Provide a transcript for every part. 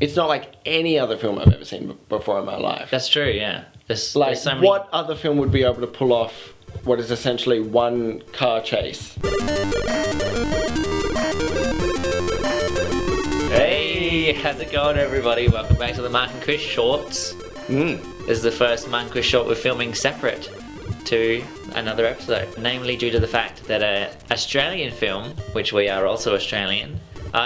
It's not like any other film I've ever seen before in my life. That's true, yeah. There's so many... What other film would be able to pull off what is essentially one car chase? Hey, how's it going, everybody? Welcome back to the Mark and Chris Shorts. This is the first Mark and Chris short we're filming separate to another episode. Namely due to the fact that an Australian film, which we are also Australian,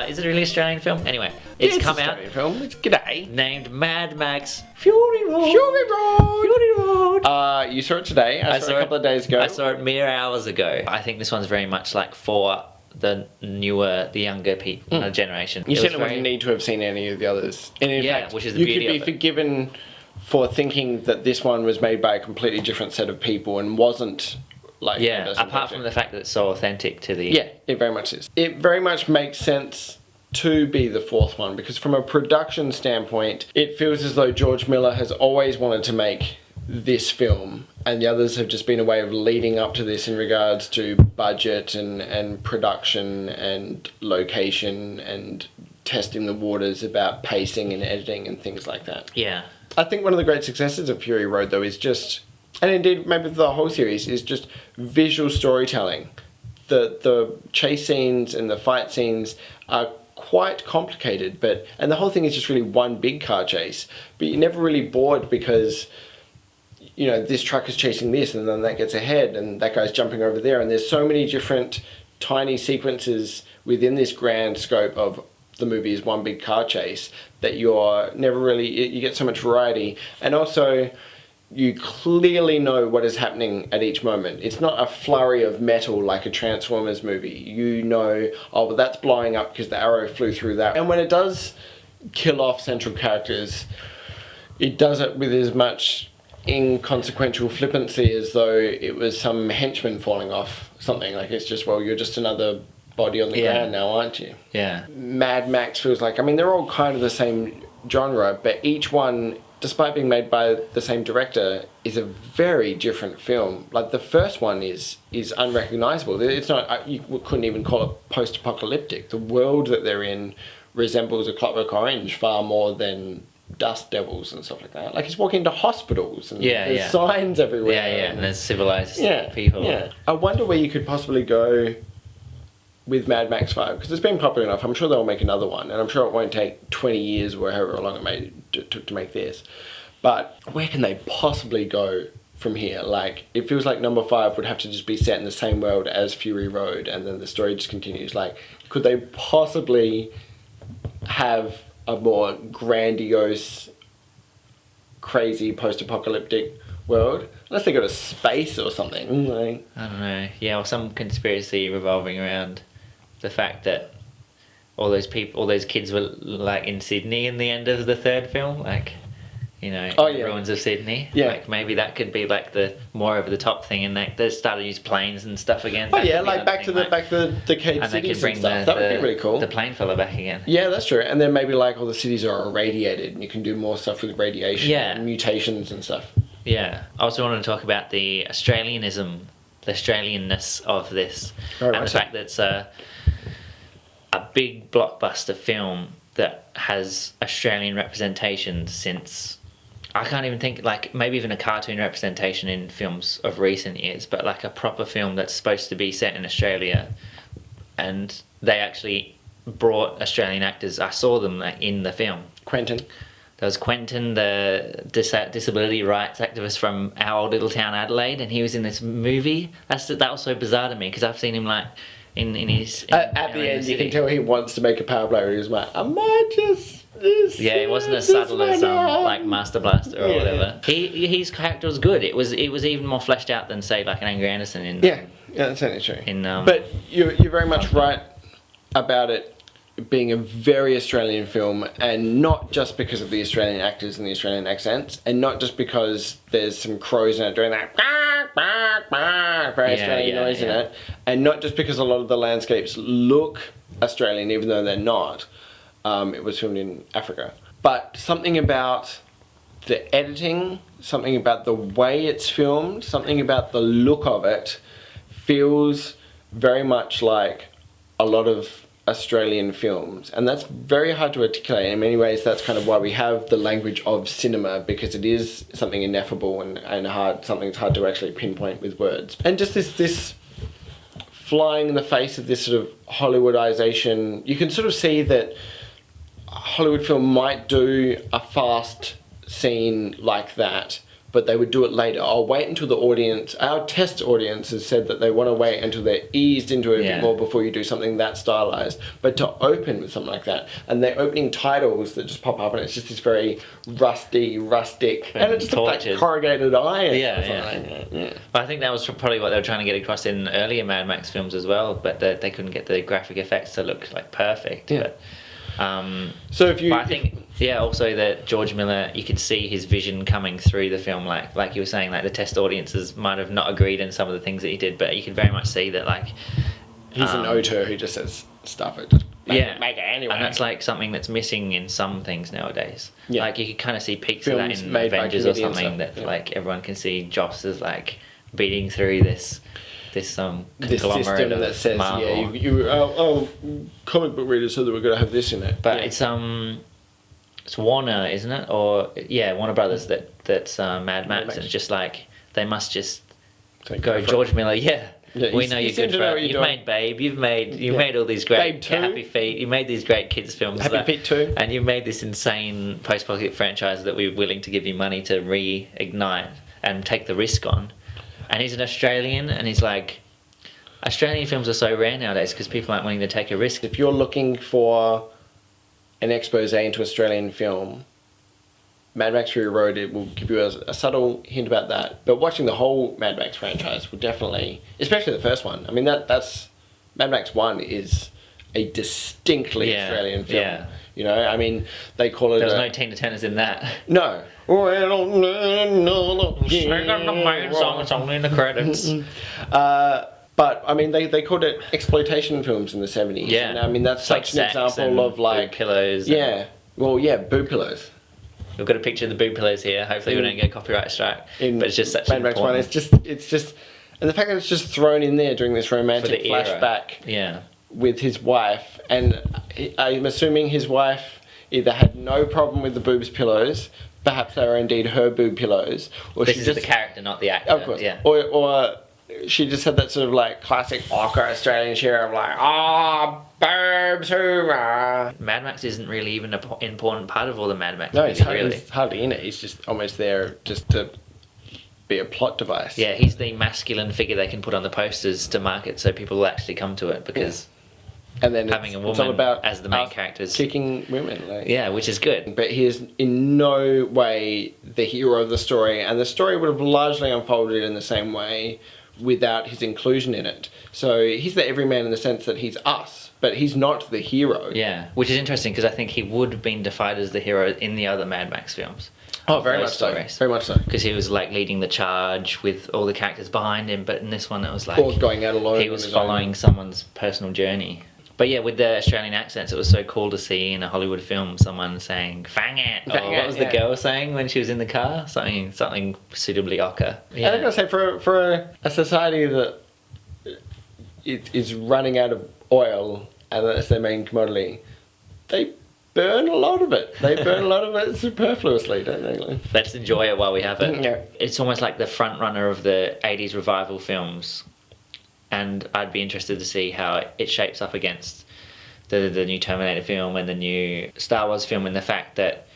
is it a really Australian film? Anyway, it's come out. Film. It's g'day. Named Mad Max Fury Road. Fury Road. Fury Road. You saw it today. I saw it a couple of days ago. I saw it mere hours ago. I think this one's very much like for the younger people generation. You certainly wouldn't need to have seen any of the others. And in fact, which is the you beauty could be of it. forgiven for thinking that this one was made by a completely different set of people and wasn't like... apart from the fact that it's so authentic to the... Yeah, it very much is. It very much makes sense to be the fourth one, because from a production standpoint, it feels as though George Miller has always wanted to make this film, and the others have just been a way of leading up to this in regards to budget and production and location and testing the waters about pacing and editing and things like that. Yeah. I think one of the great successes of Fury Road, though, is just, and indeed maybe the whole series, is just visual storytelling. The chase scenes and the fight scenes are quite complicated, and the whole thing is just really one big car chase, but you're never really bored because, you know, this truck is chasing this and then that gets ahead and that guy's jumping over there, and there's so many different tiny sequences within this grand scope of the movie is one big car chase that you're never really, you get so much variety, and also you clearly know what is happening at each moment. It's not a flurry of metal like a Transformers movie. You know, oh, well, that's blowing up because the arrow flew through that. And when it does kill off central characters, it does it with as much inconsequential flippancy as though it was some henchman falling off something. Like, it's just, well, you're just another body on the ground now, aren't you? Yeah. Mad Max feels like, I mean, they're all kind of the same genre, but each one, despite being made by the same director, is a very different film. Like, the first one is unrecognizable. It's not, you couldn't even call it post-apocalyptic. The world that they're in resembles A Clockwork Orange far more than Dust Devils and stuff like that. Like, he's walking into hospitals and there's signs everywhere. And there's civilized people. Yeah. I wonder where you could possibly go with Mad Max 5, because it's been popular enough. I'm sure they'll make another one, and I'm sure it won't take 20 years or however long it took to make this. But where can they possibly go from here? Like, it feels like number 5 would have to just be set in the same world as Fury Road, and then the story just continues. Like, could they possibly have a more grandiose, crazy post-apocalyptic world? Unless they go to space or something. Like, I don't know. Yeah, or some conspiracy revolving around the fact that all those kids were like in Sydney in the end of the third film, like, you know, ruins of Sydney. Yeah. Like, maybe that could be like the more over the top thing, and they started to use planes and stuff again. Oh yeah, like back to the decayed cities and stuff. That would be really cool. The plane fella back again. Yeah, that's true. And then maybe like all the cities are irradiated, and you can do more stuff with radiation and mutations and stuff. Yeah. I also want to talk about the Australianism, the Australianness of this, and the fact that it's a big blockbuster film that has Australian representation since, I can't even think, like, maybe even a cartoon representation in films of recent years, but like a proper film that's supposed to be set in Australia, and they actually brought Australian actors. I saw them like in the film. Quentin. There was Quentin, the disability rights activist from our little town Adelaide, and he was in this movie. That was so bizarre to me, because I've seen him like in his... At the end, you can tell he wants to make a power play. He was like, I might just... it wasn't as subtle as like Master Blaster or whatever. His character was good. It was even more fleshed out than, say, like an Angry Anderson in... Yeah, that's certainly true. In, but you're very much right about it being a very Australian film, and not just because of the Australian actors and the Australian accents, and not just because there's some crows in it doing that very Australian noise in it, and not just because a lot of the landscapes look Australian even though they're not. It was filmed in Africa. But something about the editing, something about the way it's filmed, something about the look of it feels very much like a lot of Australian films, and that's very hard to articulate. In many ways, that's kind of why we have the language of cinema, because it is something ineffable and hard, something that's hard to actually pinpoint with words. And just this flying in the face of this sort of Hollywoodization, you can sort of see that a Hollywood film might do a fast scene like that, but they would do it later. I'll wait until the audience, our test audience has said that they want to wait until they're eased into it a bit more before you do something that stylized. But to open with something like that, and the opening titles that just pop up, and it's just this very rustic, and it just looks like corrugated iron. Yeah. But I think that was probably what they were trying to get across in earlier Mad Max films as well, but they couldn't get the graphic effects to look like perfect. Yeah. But, so if you, but I think also that George Miller, you could see his vision coming through the film, like you were saying, like the test audiences might have not agreed in some of the things that he did, but you could very much see that, like, he's an auteur who just says stuff it, just make it anyway, and that's like something that's missing in some things nowadays. Like you could kind of see peaks Films of that in made Avengers or something, that like everyone can see Joss as like beating through this conglomerate system that says, Marvel. comic book readers said that we're going to have this in it. But it's Warner, isn't it? Or Warner Brothers that's Mad Max. And it's just like they must just go George Miller. We know you're good for it. You've made Babe. You've made all these great Happy Feet. You made these great kids films. Happy Feet 2. And you made this insane post-apocalyptic franchise that we're willing to give you money to reignite and take the risk on. And he's an Australian, and he's like, Australian films are so rare nowadays because people aren't willing to take a risk. If you're looking for an expose into Australian film, Mad Max Fury Road, it will give you a subtle hint about that. But watching the whole Mad Max franchise will definitely, especially the first one. I mean, that's Mad Max 1 is a distinctly Australian film. Yeah. You know, I mean, they call it. There was no Tina Turners in that. No. It's only in the credits. But I mean, they called it exploitation films in the 70s. Yeah. And I mean, that's such an example of like boob pillows. Yeah. Boob pillows. We've got a picture of the boob pillows here. Hopefully, we don't get a copyright strike. But it's just such an Mad Max 1. It's just, and the fact that it's just thrown in there during this romantic flashback. Yeah. With his wife, and I'm assuming his wife either had no problem with the boobs pillows, perhaps they were indeed her boob pillows, or this she is just the character, not the actor. Of course, yeah. Or she just had that sort of like classic ochre Australian share of like, boobs, hoorah. Mad Max isn't really even an important part of all the Mad Max. No, movies, he's hardly in it. He's just almost there just to be a plot device. Yeah, he's the masculine figure they can put on the posters to market so people will actually come to it, because and then having a woman it's all about as the main characters kicking women. Like. Yeah, which is good. But he is in no way the hero of the story, and the story would have largely unfolded in the same way without his inclusion in it. So he's the everyman in the sense that he's us, but he's not the hero. Yeah, which is interesting because I think he would have been defined as the hero in the other Mad Max films. Oh, very much so. Very much so. Because he was like leading the charge with all the characters behind him, but in this one it was like... Or going out alone. He was following someone's personal journey. But yeah, with the Australian accents, it was so cool to see in a Hollywood film someone saying "fang it." What was the girl saying when she was in the car? Something suitably ochre. Yeah. And I gotta say, for a society that is running out of oil and that's their main commodity, they burn a lot of it. They burn a lot of it superfluously, don't they? Let's enjoy it while we have it. Yeah. It's almost like the front runner of the 80s revival films. And I'd be interested to see how it shapes up against the new Terminator film and the new Star Wars film, and the fact that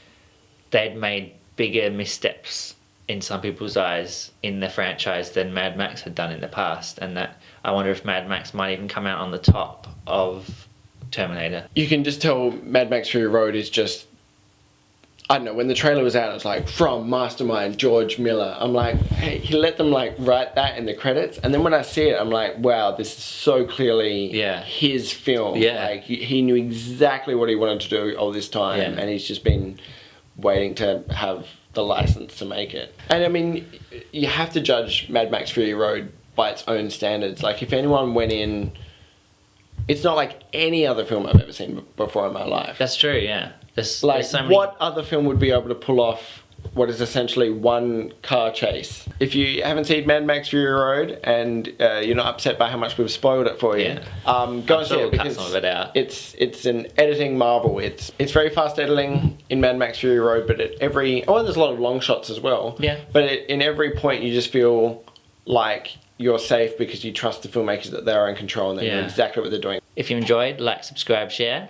they'd made bigger missteps in some people's eyes in the franchise than Mad Max had done in the past, and that I wonder if Mad Max might even come out on the top of Terminator. You can just tell Mad Max Fury Road is just... I don't know, when the trailer was out, it was like, from Mastermind, George Miller. I'm like, hey, he let them like write that in the credits. And then when I see it, I'm like, wow, this is so clearly his film. Yeah. Like, he knew exactly what he wanted to do all this time. Yeah. And he's just been waiting to have the license to make it. And I mean, you have to judge Mad Max Fury Road by its own standards. Like, if anyone went in... It's not like any other film I've ever seen before in my life. That's true, yeah. There's so many... What other film would be able to pull off what is essentially one car chase. If you haven't seen Mad Max Fury Road and you're not upset by how much we've spoiled it for you, go and see it because some of it out. It's an editing marvel. It's very fast editing in Mad Max Fury Road, but and there's a lot of long shots as well. Yeah. But in every point you just feel like you're safe because you trust the filmmakers that they are in control and they know exactly what they're doing. If you enjoyed, like, subscribe, share,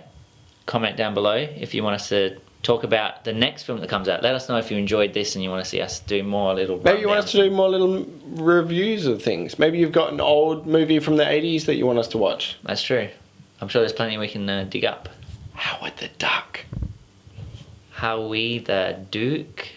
comment down below if you want us to talk about the next film that comes out. Let us know if you enjoyed this and you want to see us do more little Maybe you want us to do more little reviews of things. Maybe you've got an old movie from the 80s that you want us to watch. That's true. I'm sure there's plenty we can dig up. Howard the Duck. Howie the Duke.